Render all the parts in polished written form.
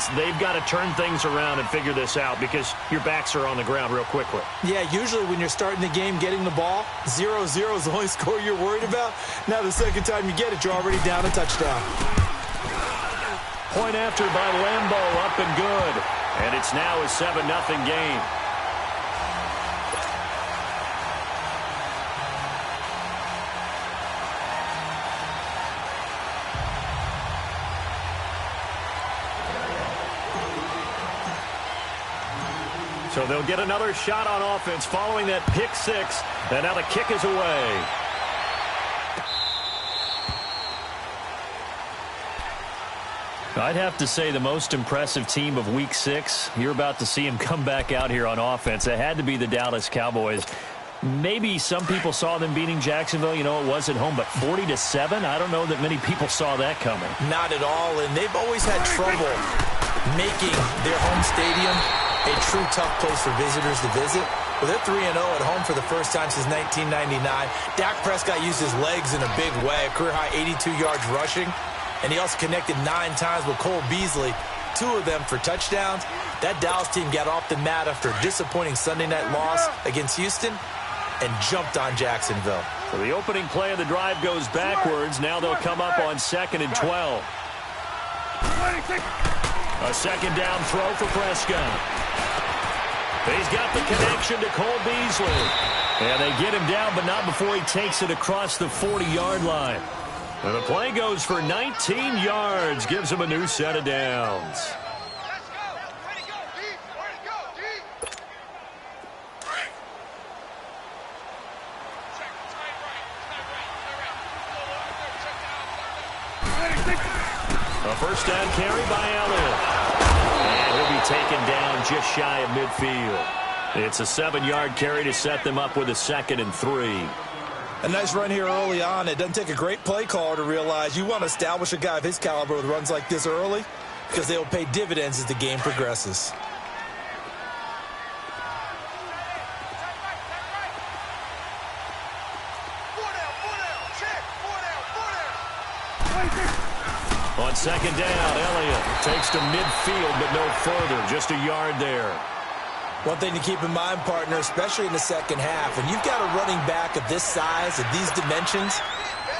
offense, they've got to turn things around and figure this out because your backs are on the ground real quickly. Yeah, usually when you're starting the game getting the ball, 0-0 is the only score you're worried about. Now the second time you get it, you're already down a touchdown. Point after by Lambeau, up and good. And it's now a 7-0 game. So they'll get another shot on offense following that pick six. And now the kick is away. I'd have to say the most impressive team of Week 6. You're about to see him come back out here on offense. It had to be the Dallas Cowboys. Maybe some people saw them beating Jacksonville. You know, it was at home, but 40-7? I don't know that many people saw that coming. Not at all, and they've always had trouble making their home stadium a true tough place for visitors to visit. Well, they're 3-0 at home for the first time since 1999. Dak Prescott used his legs in a big way, a career-high 82 yards rushing. And he also connected 9 times with Cole Beasley, 2 of them for touchdowns. That Dallas team got off the mat after a disappointing Sunday night loss against Houston and jumped on Jacksonville. So the opening play of the drive goes backwards. Now they'll come up on 2nd and 12. A second down throw for Prescott. He's got the connection to Cole Beasley. And they get him down, but not before he takes it across the 40-yard line. And the play goes for 19 yards, gives him a new set of downs. A first down carry by Elliott. And he'll be taken down just shy of midfield. It's a 7-yard carry to set them up with a 2nd and 3. A nice run here early on. It doesn't take a great play caller to realize you want to establish a guy of his caliber with runs like this early because they will pay dividends as the game progresses. On 2nd down, Elliott takes to midfield, but no further. Just a yard there. One thing to keep in mind, partner, especially in the second half, when you've got a running back of this size, of these dimensions,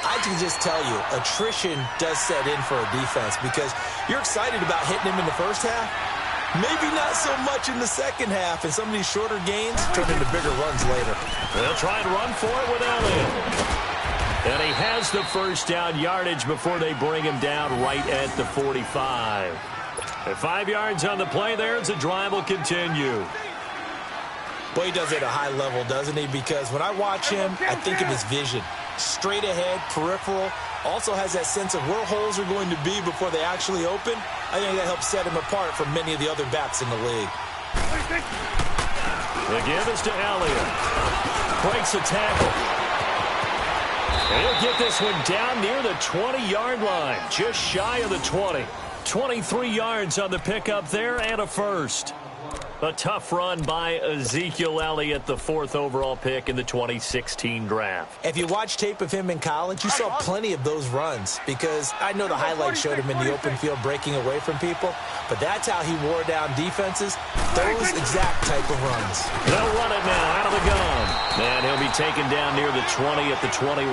I can just tell you, attrition does set in for a defense because you're excited about hitting him in the first half. Maybe not so much in the second half, and some of these shorter gains turn into bigger runs later. They'll try and run for it with Elliott. And he has the first down yardage before they bring him down right at the 45. At 5 yards on the play there as the drive will continue. Boy, he does it at a high level, doesn't he? Because when I watch him, I think of his vision. Straight ahead, peripheral. Also has that sense of where holes are going to be before they actually open. I think that helps set him apart from many of the other backs in the league. The give is to Elliott. Breaks a tackle. And he'll get this one down near the 20-yard line. Just shy of the 20. 23 yards on the pickup there and a first. A tough run by Ezekiel Elliott, the 4th overall pick in the 2016 draft. If you watch tape of him in college, you saw plenty of those runs because I know the highlights showed him in the open field breaking away from people, but that's how he wore down defenses, those exact type of runs. They'll run it now out of the gun. And he'll be taken down near the 20 at the 21.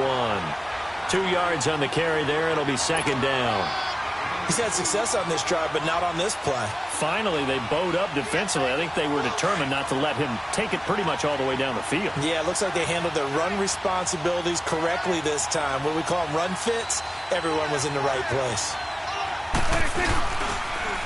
2 yards on the carry there. It'll be 2nd down. He's had success on this drive, but not on this play. Finally, they bowed up defensively. I think they were determined not to let him take it pretty much all the way down the field. Yeah, it looks like they handled their run responsibilities correctly this time. What we call them run fits, everyone was in the right place.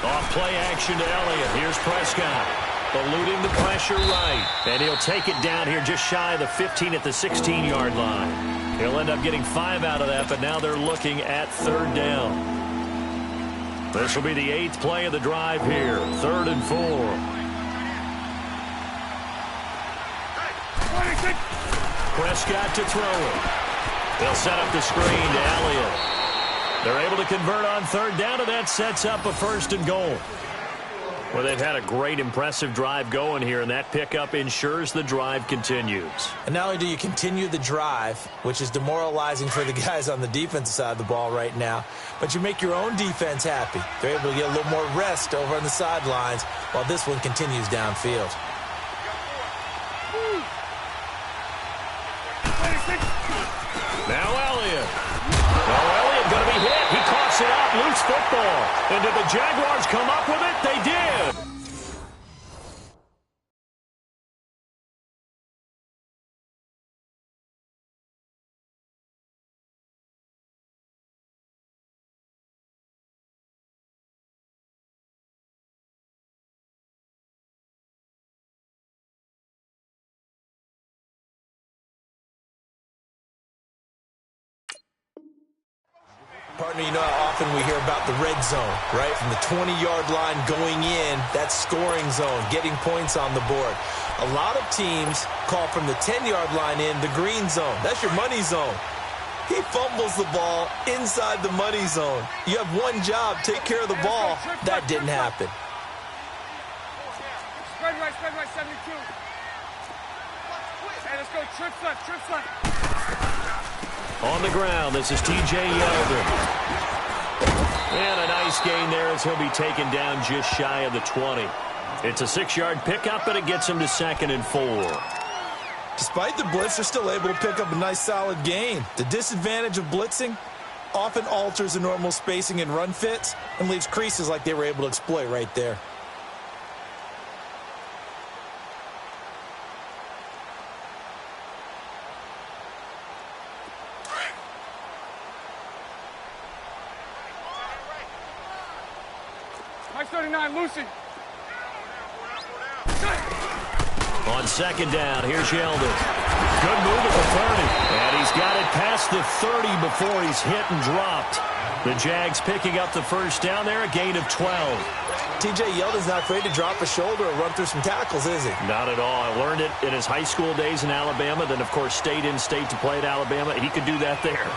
Off play action to Elliott. Here's Prescott. Eluding the pressure right. And he'll take it down here just shy of the 15 at the 16-yard line. He'll end up getting 5 out of that, but now they're looking at 3rd down. This will be the 8th play of the drive here. 3rd and 4. Prescott to throw it. They'll set up the screen to Elliott. They're able to convert on 3rd down, and that sets up a 1st and goal. Well, they've had a great, impressive drive going here, and that pickup ensures the drive continues. And not only do you continue the drive, which is demoralizing for the guys on the defensive side of the ball right now, but you make your own defense happy. They're able to get a little more rest over on the sidelines while this one continues downfield. Now Elliott. Well, Elliott going to be hit. He coughs it out. Loose football. And did the Jaguars come up with it? They did. Partner, you know how often we hear about the red zone, right? From the 20-yard line going in, that scoring zone, getting points on the board. A lot of teams call from the 10-yard line in the green zone. That's your money zone. He fumbles the ball inside the money zone. You have one job, take care of the ball. That didn't happen. Spread right, 72. Hey, let's go, trip left. On the ground, this is T.J. Yeldon. And a nice gain there as he'll be taken down just shy of the 20. It's a 6-yard pickup, but it gets him to 2nd and 4. Despite the blitz, they're still able to pick up a nice solid gain. The disadvantage of blitzing often alters the normal spacing and run fits and leaves creases like they were able to exploit right there. Mike 39, Lucy. On 2nd down, here's Yeldon. Good move at the 30. And he's got it past the 30 before he's hit and dropped. The Jags picking up the first down there, a gain of 12. T.J. Yeldon's not afraid to drop a shoulder or run through some tackles, is he? Not at all. I learned it in his high school days in Alabama, then, of course, stayed in state to play at Alabama. He could do that there.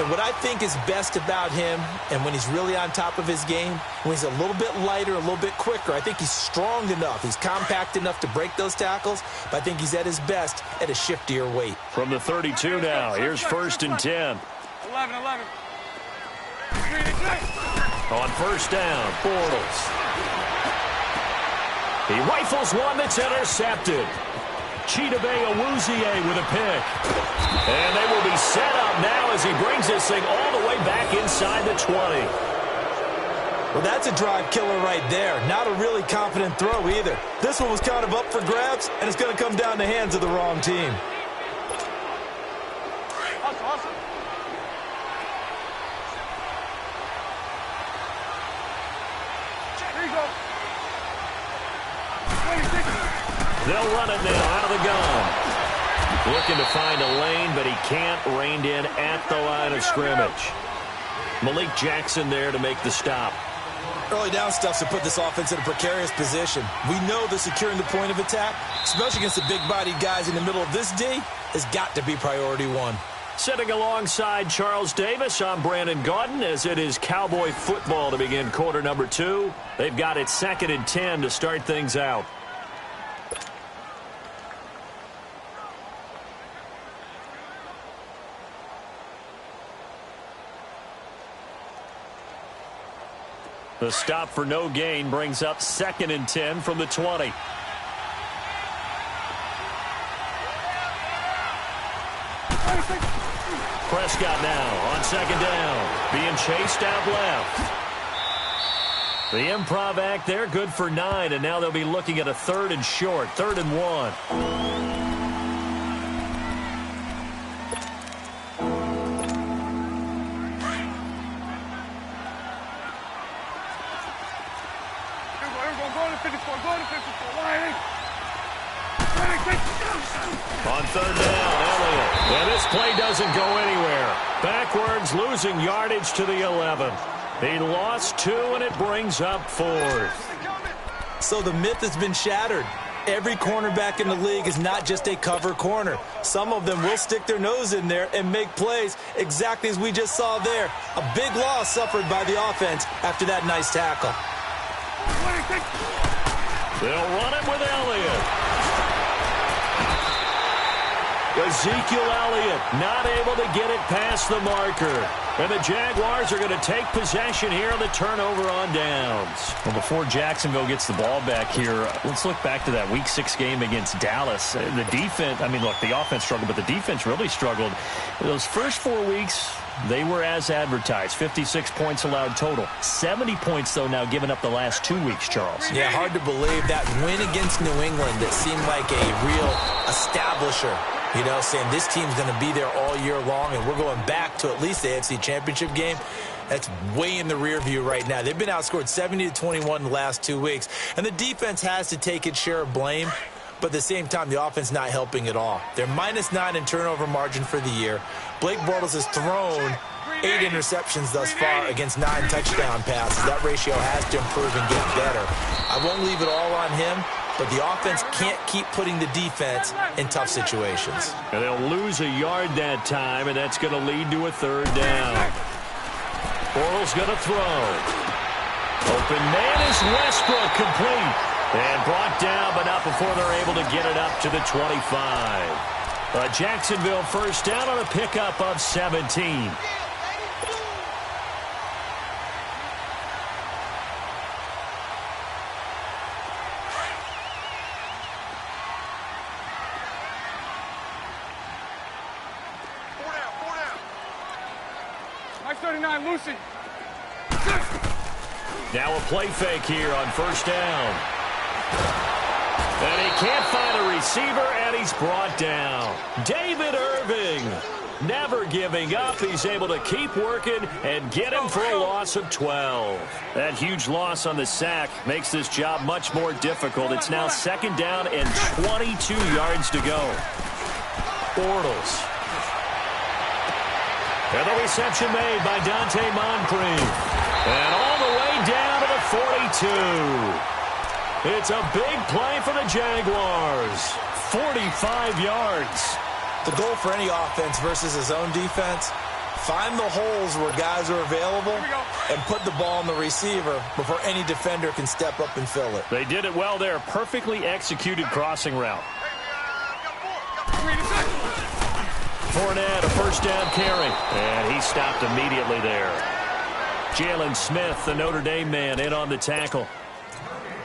And what I think is best about him, and when he's really on top of his game, when he's a little bit lighter, a little bit quicker, I think he's strong enough. He's compact enough to break those tackles, but I think he's at his best at a shiftier weight. From the 32 now, here's 1st and 10. 11. On 1st down, Bortles. He rifles one that's intercepted. Chidobe Awuzie with a pick. And they will be set up now as he brings this thing all the way back inside the 20. Well, that's a drive killer right there. Not a really confident throw either. This one was kind of up for grabs, and it's going to come down the hands of the wrong team. Awesome. Here you go. 26. They'll run it now out of the gun. Looking to find a lane, but he can't. Reined in at the line of scrimmage. Malik Jackson there to make the stop. Early down stuffs to put this offense in a precarious position. We know that securing the point of attack, especially against the big-bodied guys in the middle of this D, has got to be priority one. Sitting alongside Charles Davis, I'm Brandon Gaudin, as it is Cowboy football to begin quarter number 2. They've got it 2nd and 10 to start things out. The stop for no gain brings up 2nd and 10 from the 20. Prescott now on 2nd down, being chased out left. The improv act there, good for 9, and now they'll be looking at a 3rd and short, 3rd and 1. On 3rd down, Elliott. And this play doesn't go anywhere. Backwards, losing yardage to the 11. He lost 2, and it brings up 4th. So the myth has been shattered. Every cornerback in the league is not just a cover corner. Some of them will stick their nose in there and make plays exactly as we just saw there. A big loss suffered by the offense after that nice tackle. 26. They'll run it with Elliott. Ezekiel Elliott not able to get it past the marker. And the Jaguars are going to take possession here on the turnover on downs. Well, before Jacksonville gets the ball back here, let's look back to that Week 6 game against Dallas. The defense, I mean, look, the offense struggled, but the defense really struggled. Those first 4 weeks, they were as advertised. 56 points allowed total. 70 points, though, now given up the last 2 weeks, Charles. Yeah, hard to believe that win against New England that seemed like a real establisher. You know, saying this team's going to be there all year long, and we're going back to at least the AFC Championship game. That's way in the rear view right now. They've been outscored 70-21 in the last 2 weeks, and the defense has to take its share of blame, but at the same time, the offense not helping at all. They're -9 in turnover margin for the year. Blake Bortles has thrown 8 interceptions thus far against 9 touchdown passes. That ratio has to improve and get better. I won't leave it all on him, but the offense can't keep putting the defense in tough situations. And they'll lose a yard that time, and that's going to lead to a 3rd down. Bortles going to throw. Open man is Westbrook, complete. And brought down, but not before they're able to get it up to the 25. A Jacksonville first down on a pickup of 17. Lucy. Now a play fake here on first down. And he can't find a receiver, and he's brought down. David Irving, never giving up. He's able to keep working and get him for a loss of 12. That huge loss on the sack makes this job much more difficult. It's now 2nd down and 22 yards to go. Bortles. And the reception made by Dante Moncrief. And all the way down to the 42. It's a big play for the Jaguars. 45 yards. The goal for any offense versus his own defense, find the holes where guys are available and put the ball on the receiver before any defender can step up and fill it. They did it well there. Perfectly executed crossing route. Fournette, a first down carry. And he stopped immediately there. Jalen Smith, the Notre Dame man, in on the tackle.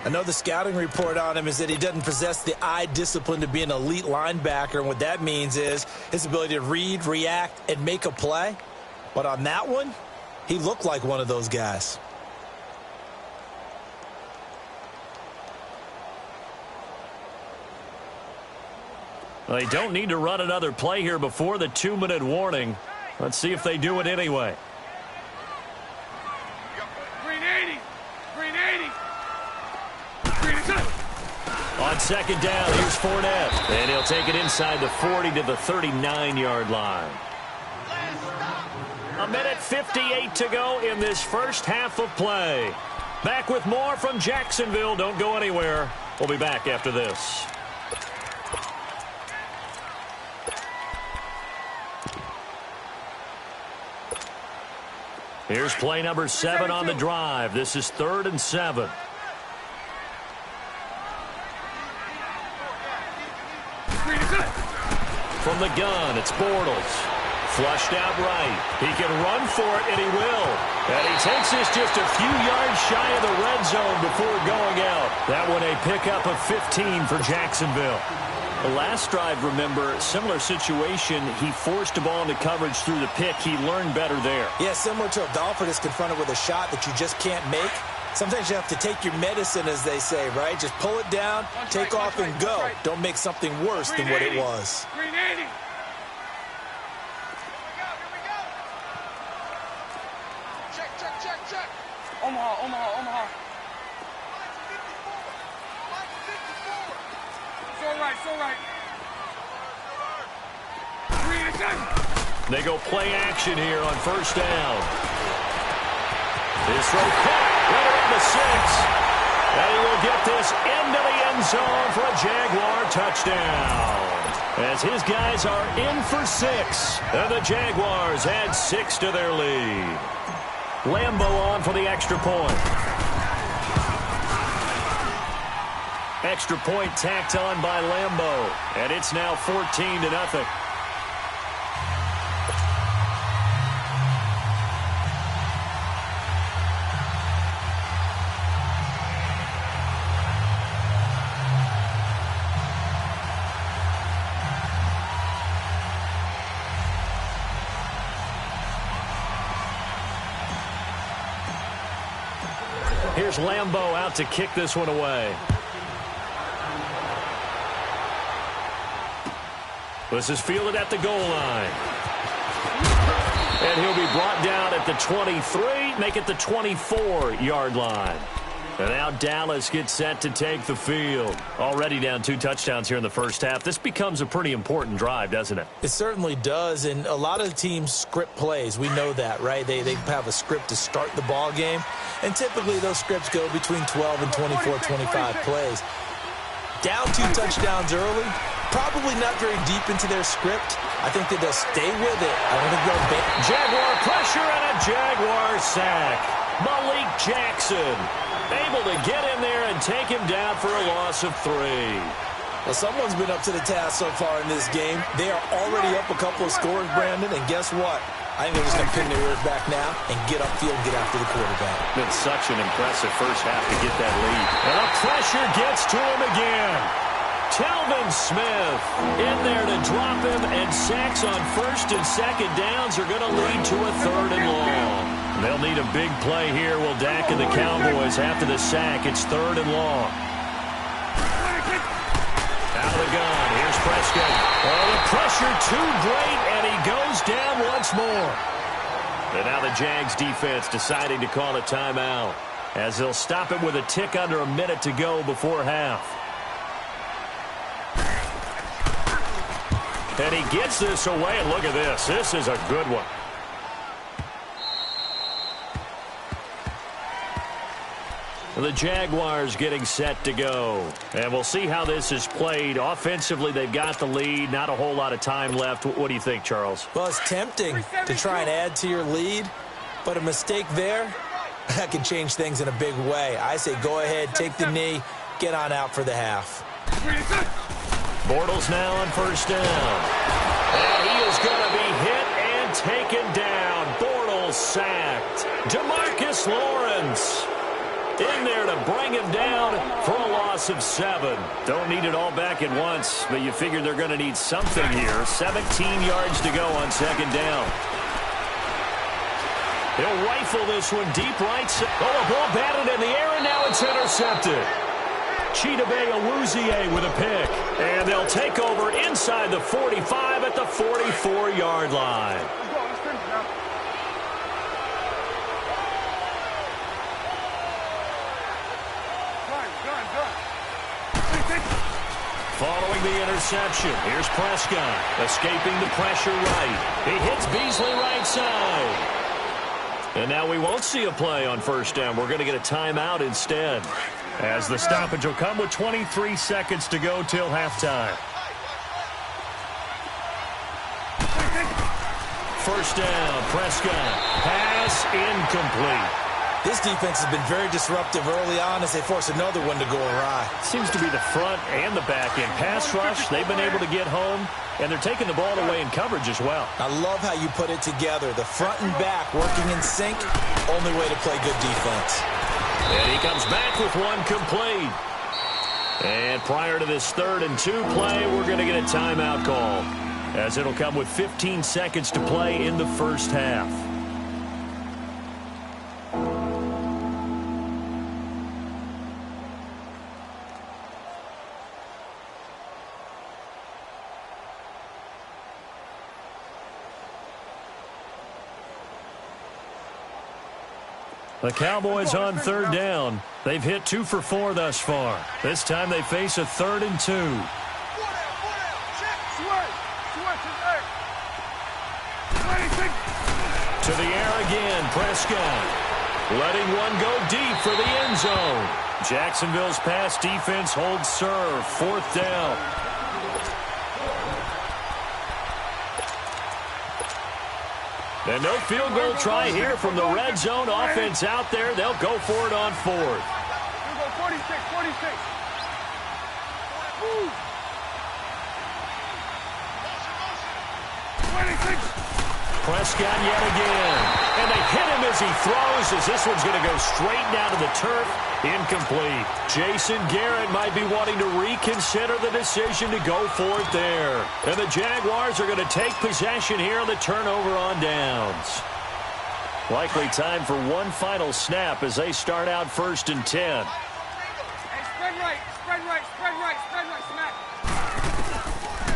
I know the scouting report on him is that he doesn't possess the eye discipline to be an elite linebacker. And what that means is his ability to read, react, and make a play. But on that one, he looked like one of those guys. They don't need to run another play here before the 2-minute warning. Let's see if they do it anyway. On 2nd down, here's Fournette. And he'll take it inside the 40 to the 39-yard line. 1:58 to go in this first half of play. Back with more from Jacksonville. Don't go anywhere. We'll be back after this. Here's play number 7 on the drive. This is 3rd and 7. From the gun, it's Bortles. Flushed out right. He can run for it, and he will. And he takes this just a few yards shy of the red zone before going out. That one a pickup of 15 for Jacksonville. The last drive, remember, similar situation. He forced the ball into coverage through the pick. He learned better there. Yeah, similar to a golfer that's confronted with a shot that you just can't make. Sometimes you have to take your medicine, as they say, right? Just pull it down, take off, and go. Don't make something worse than what it was. Green 80. Check. Omaha. It's all right. They go play action here on first down. His throw caught right around the 6. And he will get this into the end zone for a Jaguar touchdown. As his guys are in for 6. And the Jaguars add 6 to their lead. Lambeau on for the extra point. Extra point tacked on by Lambeau. And it's now 14-0. Here's Lambeau out to kick this one away. This is fielded at the goal line. And he'll be brought down at the 23, make it the 24-yard line. And now Dallas gets set to take the field. Already down 2 touchdowns here in the first half. This becomes a pretty important drive, doesn't it? It certainly does, and a lot of teams script plays. We know that, right? They have a script to start the ball game, and typically those scripts go between 12 and 24, 25 plays. Down 2 touchdowns early, probably not very deep into their script. I think that they'll stay with it. I don't think they'll Jaguar pressure and a Jaguar sack. Malik Jackson able to get in there and take him down for a loss of 3. Well, someone's been up to the task so far in this game. They are already up a couple of scores, Brandon, and guess what? I think they're just going to pin their ears back now and get upfield and get after the quarterback. Been such an impressive first half to get that lead. And the pressure gets to him again. Telvin Smith in there to drop him, and sacks on first and second downs are going to lead to a 3rd and long. They'll need a big play here. Will Dak and the Cowboys after the sack. It's 3rd and long. Out of the gun. Here's Prescott. Oh, the pressure too great, and he goes down once more. And now the Jags defense deciding to call a timeout as they'll stop it with a tick under a minute to go before half. And he gets this away, and look at this. This is a good one. The Jaguars getting set to go. And we'll see how this is played. Offensively, they've got the lead. Not a whole lot of time left. What do you think, Charles? Well, it's tempting to try and add to your lead, but a mistake there, that can change things in a big way. I say go ahead, take the knee, get on out for the half. Bortles now on first down. And he is going to be hit and taken down. Bortles sacked. DeMarcus Lawrence in there to bring him down for a loss of 7. Don't need it all back at once, but you figure they're going to need something here. 17 yards to go on second down. He'll rifle this one deep right side. Oh, a ball batted in the air, and now it's intercepted. Chidobe Awuzie with a pick. And they'll take over inside the 45 at the 44-yard line. Following the interception, here's Prescott, escaping the pressure right. He hits Beasley right side. And now we won't see a play on first down. We're going to get a timeout instead, as the stoppage will come with 23 seconds to go till halftime. First down, Prescott. Pass incomplete. This defense has been very disruptive early on as they force another one to go awry. Seems to be the front and the back end. Pass rush, they've been able to get home, and they're taking the ball away in coverage as well. I love how you put it together. The front and back working in sync, only way to play good defense. And he comes back with one complete. And prior to this 3rd and 2 play, we're going to get a timeout call, as it'll come with 15 seconds to play in the first half. The Cowboys on 3rd down. They've hit 2 for 4 thus far. This time they face a 3rd and 2. To the air again, Prescott. Letting one go deep for the end zone. Jacksonville's pass defense holds serve. 4th down. And no field goal try here from the red zone offense out there. They'll go for it on 4th. Move. 26. Prescott yet again. And they hit him as he throws, as this one's going to go straight down to the turf. Incomplete. Jason Garrett might be wanting to reconsider the decision to go for it there. And the Jaguars are going to take possession here on the turnover on downs. Likely time for one final snap as they start out 1st and 10. Hey, spread right, spread right, spread right, spread right, smack.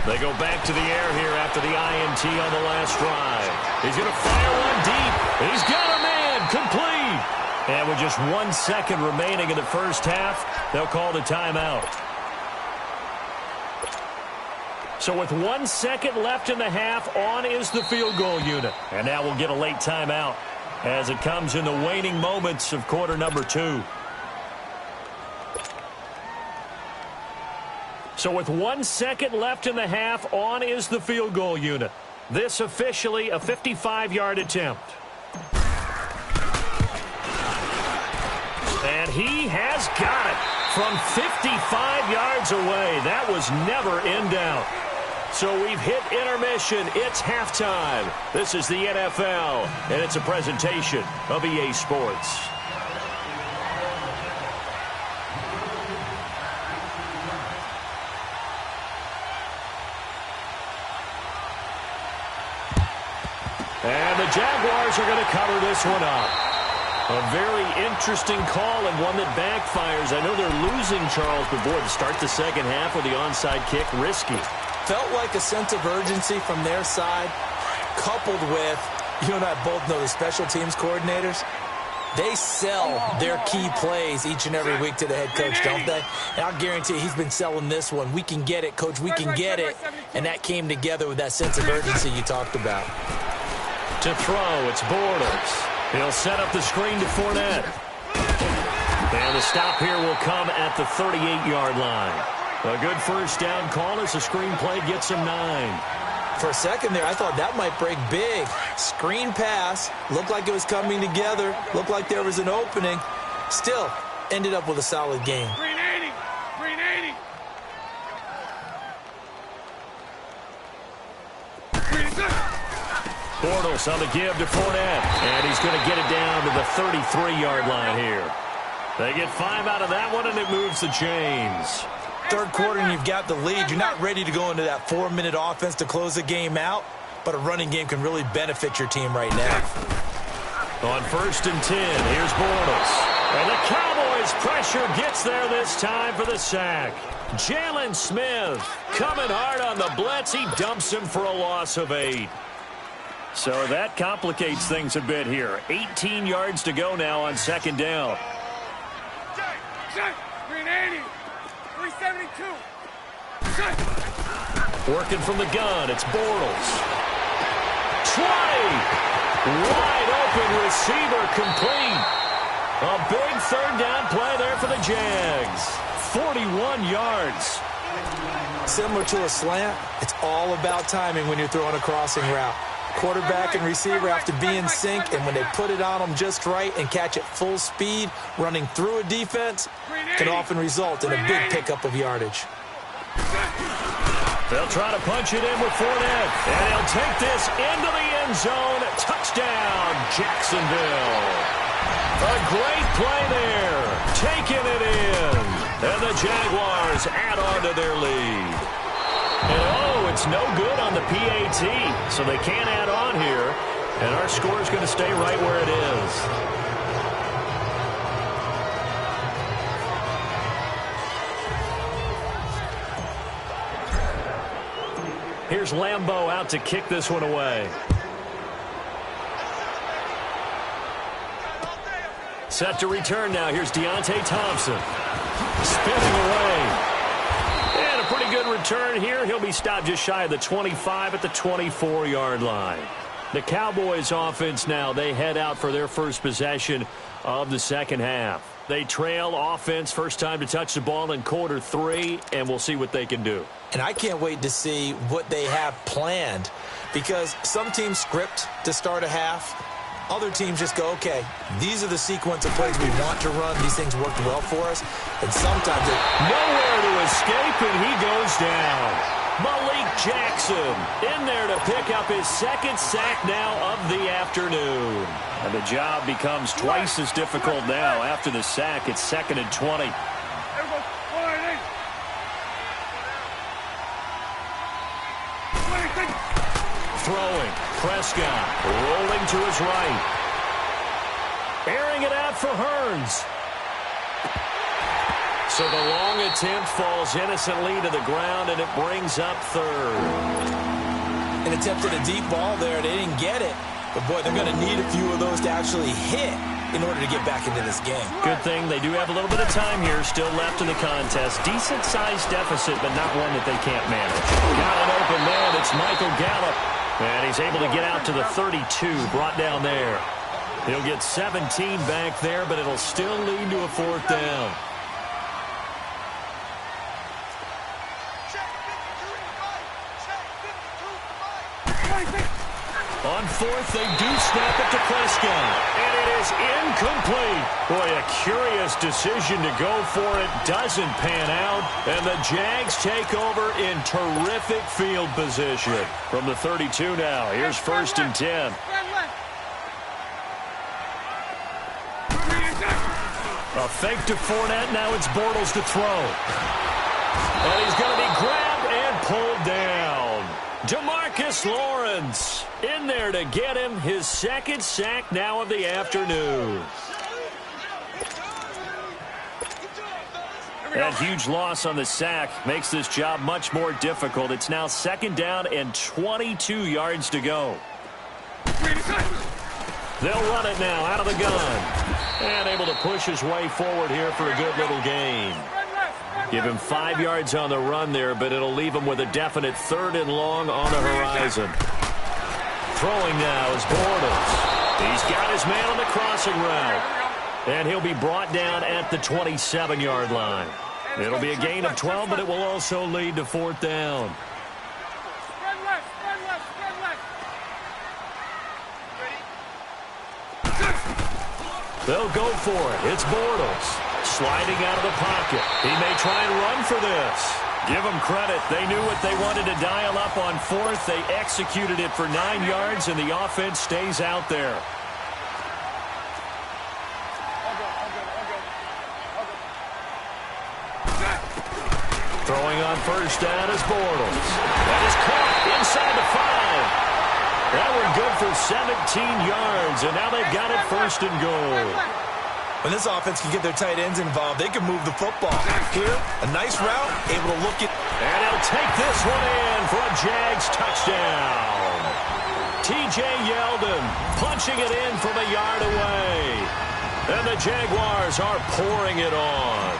They go back to the air here after the INT on the last drive. He's going to fire one deep. He's got a man. Complete. And with just 1 second remaining in the first half, they'll call the timeout. So with 1 second left in the half, on is the field goal unit. And now we'll get a late timeout as it comes in the waning moments of quarter number 2. So with 1 second left in the half, on is the field goal unit. This officially a 55-yard attempt. And he has got it from 55 yards away. That was never in doubt. So we've hit intermission. It's halftime. This is the NFL, and it's a presentation of EA Sports. And the Jaguars are going to cover this one up. A very interesting call and one that backfires. I know they're losing, Charles, but boy, to start the second half with the onside kick, risky. Felt like a sense of urgency from their side, coupled with, you and I both know the special teams coordinators. They sell their key plays each and every week to the head coach, don't they? And I'll guarantee you he's been selling this one. We can get it, coach, we can get it. And that came together with that sense of urgency you talked about. To throw, it's Bortles. He'll set up the screen to Fournette. And the stop here will come at the 38-yard line. A good first down call as the screen play gets him 9. For a second there, I thought that might break big. Screen pass, looked like it was coming together, looked like there was an opening. Still, ended up with a solid game. Green 80. Green 80. Green is good. Bortles on the give to Fournette. And he's going to get it down to the 33-yard line here. They get 5 out of that one, and it moves the chains. Third quarter, and you've got the lead. You're not ready to go into that 4-minute offense to close the game out, but a running game can really benefit your team right now. On 1st and 10, here's Bortles. And the Cowboys' pressure gets there this time for the sack. Jalen Smith coming hard on the blitz. He dumps him for a loss of 8. So that complicates things a bit here. 18 yards to go now on 2nd down. Green 80. 372. Working from the gun, it's Bortles. 20. Wide open receiver complete. A big 3rd down play there for the Jags. 41 yards. Similar to a slant, it's all about timing when you're throwing a crossing route. Quarterback and receiver have to be in sync, and when they put it on them just right and catch it full speed, running through a defense can often result in a big pickup of yardage. They'll try to punch it in with Fournette, and he'll take this into the end zone. Touchdown, Jacksonville. A great play there, taking it in, and the Jaguars add on to their lead. And it's no good on the PAT, so they can't add on here, and our score is going to stay right where it is. Here's Lambeau out to kick this one away. Set to return now. Here's Deontay Thompson. Spinning away. And a pretty good return here. He'll be stopped just shy of the 25 at the 24-yard line. The Cowboys offense now, they head out for their first possession of the second half. They trail offense, first time to touch the ball in quarter 3, and we'll see what they can do. And I can't wait to see what they have planned, because some teams script to start a half. Other teams just go, okay, these are the sequence of plays we want to run. These things worked well for us. And sometimes nowhere to escape, and he goes down. Malik Jackson in there to pick up his second sack now of the afternoon. And the job becomes twice as difficult now. After the sack, it's 2nd and 20. Throwing. Prescott rolling to his right. Airing it out for Hearns. So the long attempt falls innocently to the ground, and it brings up 3rd. An attempt at a deep ball there. They didn't get it. But, boy, they're going to need a few of those to actually hit in order to get back into this game. Good thing they do have a little bit of time here still left in the contest. Decent-sized deficit, but not one that they can't manage. Got an open man. It's Michael Gallup. And he's able to get out to the 32, brought down there. He'll get 17 back there, but it'll still lead to a 4th down. On 4th, they do snap it to Prescott. And it is incomplete. Boy, a curious decision to go for it. Doesn't pan out. And the Jags take over in terrific field position. From the 32 now, here's 1st and 10. A fake to Fournette. Now it's Bortles to throw. And he's going to be grabbed and pulled down. DeMarcus Lawrence in there to get him his 2nd sack now of the afternoon. That huge loss on the sack makes this job much more difficult. It's now 2nd down and 22 yards to go. They'll run it now out of the gun. And able to push his way forward here for a good little gain. Give him 5 yards on the run there, but it'll leave him with a definite 3rd and long on the horizon. Throwing now is Bortles. He's got his man on the crossing route. And he'll be brought down at the 27-yard line. It'll be a gain of 12, but it will also lead to 4th down. They'll go for it. It's Bortles. Sliding out of the pocket. He may try and run for this. Give them credit. They knew what they wanted to dial up on 4th. They executed it for 9 yards, and the offense stays out there. Throwing on 1st down is Bortles. That is caught inside the 5. That one good for 17 yards, and now they've got it 1st and goal. When this offense can get their tight ends involved, they can move the football. Here, a nice route, able to look it. And he'll take this one in for a Jags touchdown. T.J. Yeldon punching it in from a yard away. And the Jaguars are pouring it on.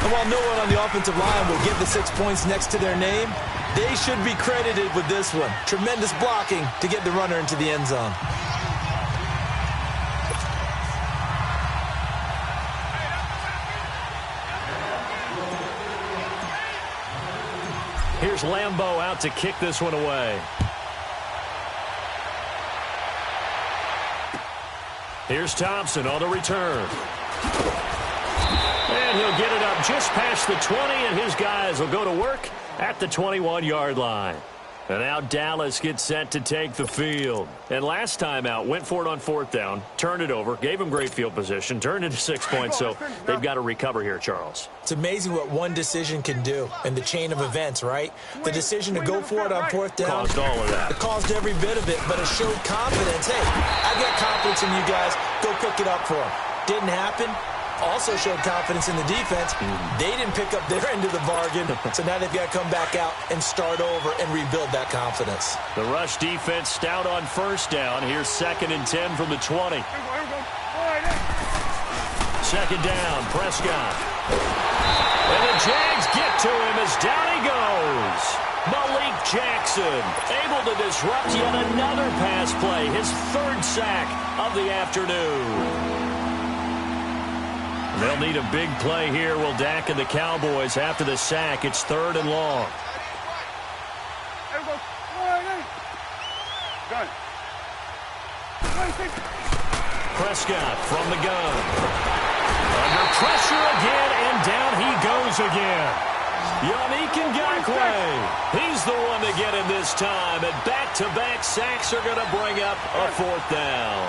And while no one on the offensive line will get the 6 points next to their name, they should be credited with this one. Tremendous blocking to get the runner into the end zone. Here's Lambeau out to kick this one away. Here's Thompson on the return. And he'll get it up just past the 20, and his guys will go to work at the 21-yard line. And now Dallas gets set to take the field. And last time out, went for it on 4th down, turned it over, gave him great field position, turned into 6 points, so they've got to recover here, Charles. It's amazing what one decision can do in the chain of events, right? The decision to go for it on 4th down. Caused all of that. It caused every bit of it, but it showed confidence. Hey, I got confidence in you guys. Go pick it up for them. Didn't happen. Also showed confidence in the defense. They didn't pick up their end of the bargain, so now they've got to come back out and start over and rebuild that confidence. The rush defense stout on 1st down. Here's 2nd and 10 from the 20. 2nd down, Prescott. And the Jags get to him as down he goes. Malik Jackson able to disrupt yet another pass play, his 3rd sack of the afternoon. They'll need a big play here, will Dak and the Cowboys after the sack. It's 3rd and long. Prescott from the gun. Under pressure again, and down he goes again. Yannick Ngakoue. He's the one to get him this time. And back-to-back sacks are going to bring up a 4th down.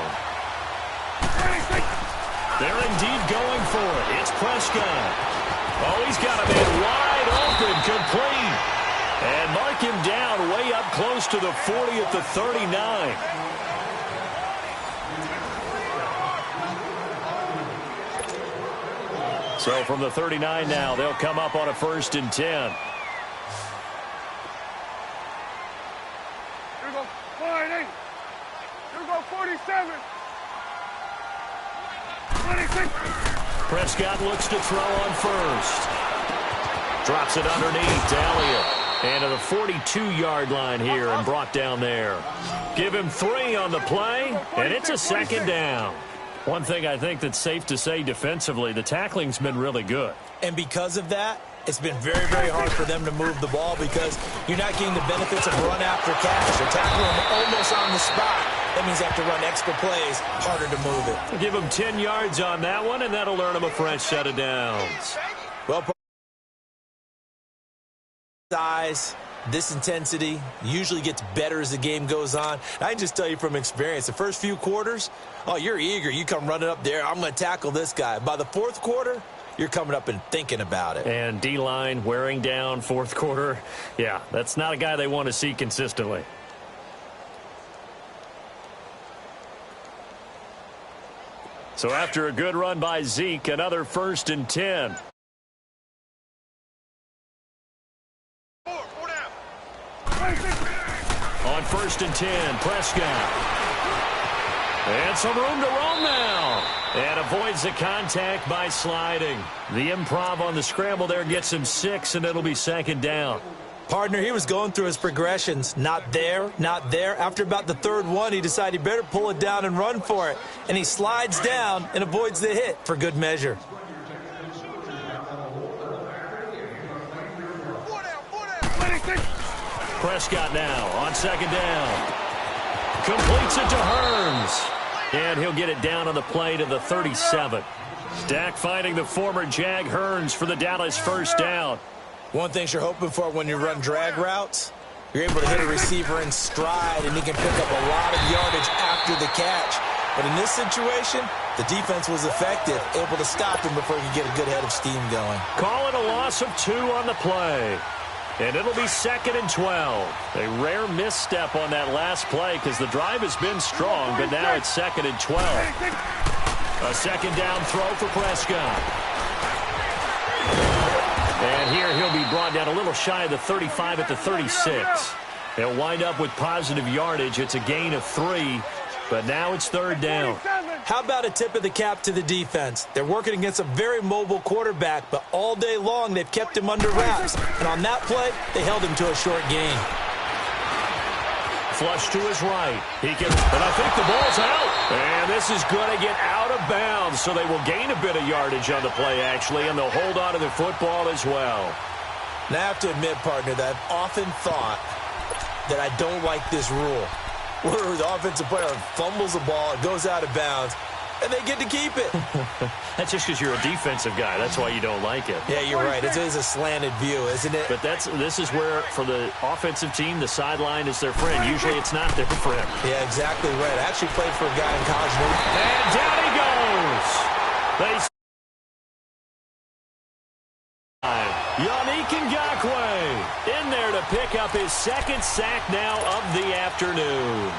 They're indeed going for it. It's Prescott. Oh, he's got a man wide open, complete. And mark him down way up close to the 40 at the 39. So from the 39 now, they'll come up on a 1st and 10. Here we go, 48. Here we go, 47. 26. Prescott looks to throw on 1st. Drops it underneath to Elliott. And to the 42-yard line here and brought down there. Give him 3 on the play, and it's a 2nd down. One thing I think that's safe to say defensively, the tackling's been really good. And because of that, it's been very, very hard for them to move the ball because you're not getting the benefits of run after catch. They're tackling them almost on the spot. That means they have to run extra plays, harder to move it. Give him 10 yards on that one, and that'll earn him a fresh set of downs. Well, size, this intensity usually gets better as the game goes on. I can just tell you from experience, the first few quarters, oh, you're eager. You come running up there, I'm going to tackle this guy. By the 4th quarter, you're coming up and thinking about it. And D-line wearing down 4th quarter. Yeah, that's not a guy they want to see consistently. So after a good run by Zeke, another 1st and 10. On 1st and 10, Prescott. And some room to roam now. And avoids the contact by sliding. The improv on the scramble there gets him 6, and it'll be 2nd down. Partner, he was going through his progressions. Not there, not there. After about the 3rd one, he decided he better pull it down and run for it. And he slides down and avoids the hit for good measure. Prescott now on 2nd down. Completes it to Hearns. And he'll get it down on the play to the 37. Dak finding the former Jag Hearns for the Dallas 1st down. One thing you're hoping for when you run drag routes, you're able to hit a receiver in stride, and he can pick up a lot of yardage after the catch. But in this situation, the defense was effective, able to stop him before he could get a good head of steam going. Call it a loss of 2 on the play. And it'll be 2nd and 12. A rare misstep on that last play because the drive has been strong, but now it's 2nd and 12. A 2nd down throw for Prescott. And here he'll be brought down a little shy of the 35 at the 36. He'll wind up with positive yardage. It's a gain of 3, but now it's 3rd down. How about a tip of the cap to the defense? They're working against a very mobile quarterback, but all day long they've kept him under wraps. And on that play, they held him to a short gain. Flush to his right. He can, but I think the ball's out. And this is going to get out of bounds, so they will gain a bit of yardage on the play, actually, and they'll hold on to the football as well. Now, I have to admit, partner, that I've often thought that I don't like this rule, where the offensive player fumbles the ball, it goes out of bounds, and they get to keep it. That's just because you're a defensive guy. That's why you don't like it. Yeah, you're right. It is a slanted view, isn't it? But this is where, for the offensive team, the sideline is their friend. Usually it's not their friend. Yeah, exactly right. I actually played for a guy in college. And down he goes. Yannick Ngakoue in there to pick up his 2nd sack now of the afternoon.